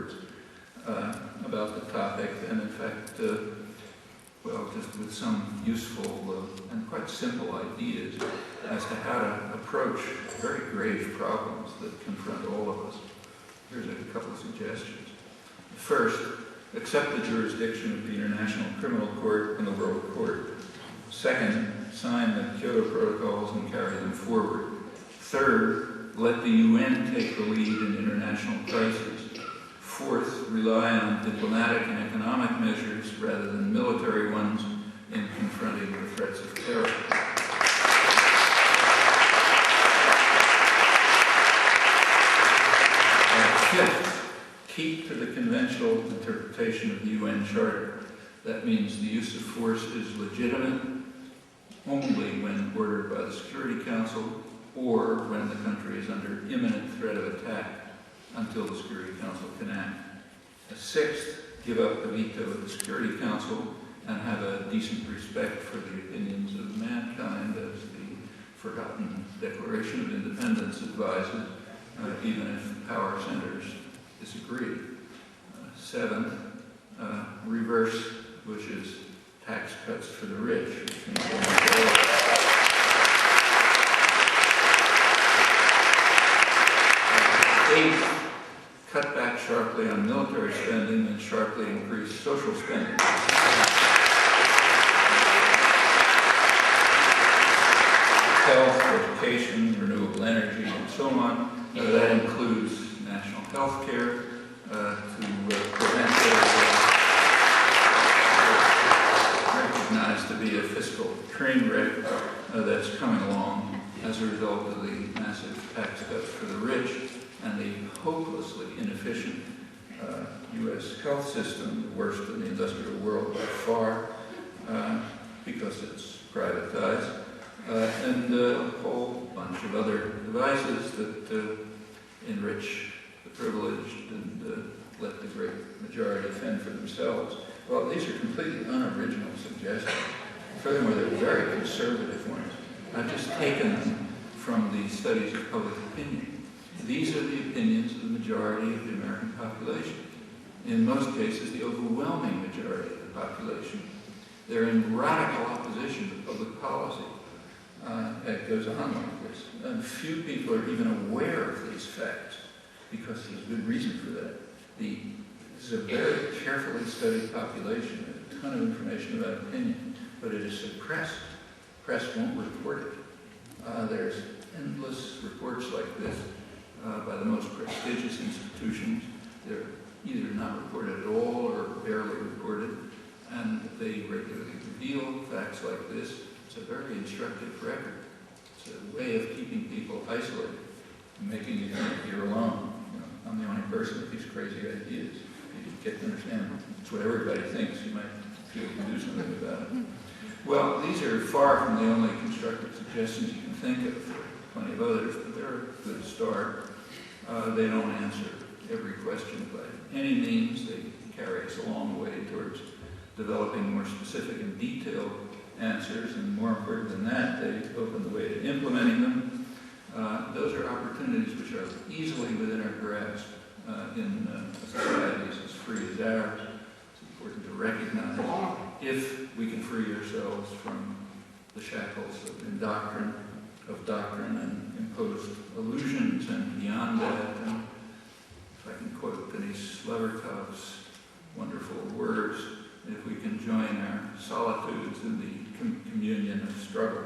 words about the topic, and in fact, well, just with some useful and quite simple ideas as to how to approach very grave problems that confront all of us. Here's a couple of suggestions. First, accept the jurisdiction of the International Criminal Court and the World Court. Second, sign the Kyoto Protocols and carry them forward. Third, let the UN take the lead in international crises. Fourth, rely on diplomatic and economic measures rather than military ones in confronting the threats of terror. Fifth, keep to the conventional interpretation of the UN Charter. That means the use of force is legitimate only when ordered by the Security Council or when the country is under imminent threat of attack until the Security Council can act. Sixth, give up the veto of the Security Council and have a decent respect for the opinions of mankind, as the forgotten Declaration of Independence advises, even if power centers disagree. Seventh, reverse Bush's tax cuts for the rich, which means eighth, cut back sharply on military spending and sharply increase social spending. Health, education, renewable energy, and so on. That includes national health care to prevent recognized to be a fiscal train wreck that's coming along as a result of the massive tax cuts for the rich and the hopelessly inefficient U.S. health system, the worst in the industrial world by far, because it's privatized, and a whole bunch of other devices that enrich the privileged and let the great majority fend for themselves. Well, these are completely unoriginal suggestions. Furthermore, they're very conservative ones. I've just taken them from the studies of public opinion. These are the opinions of the majority of the American population. In most cases, the overwhelming majority of the population. They're in radical opposition to public policy. It goes on like this. And few people are even aware of these facts, because there's good reason for that. This is a very carefully studied population, a ton of information about opinion, but it is suppressed. Press won't report it. There's endless reports like this by the most prestigious institutions. They're either not reported at all or barely reported, and they regularly reveal facts like this. It's a very instructive record. It's a way of keeping people isolated, and making you think you're alone. You know, I'm the only person with these crazy ideas. You get to understand it's what everybody thinks. You might feel you can do something about it. Well, these are far from the only constructive suggestions you can think of. There are plenty of others, but they're a good start. They don't answer every question by any means. They carry us a long way towards developing more specific and detailed answers, and more important than that, they open the way to implementing them. Those are opportunities which are easily within our grasp in societies as free as ours. It's important to recognize if we can free ourselves from the shackles of doctrine and imposed illusions, and beyond that, and if I can quote Denise Levertov's wonderful words, if we can join our solitudes in the communion of struggle.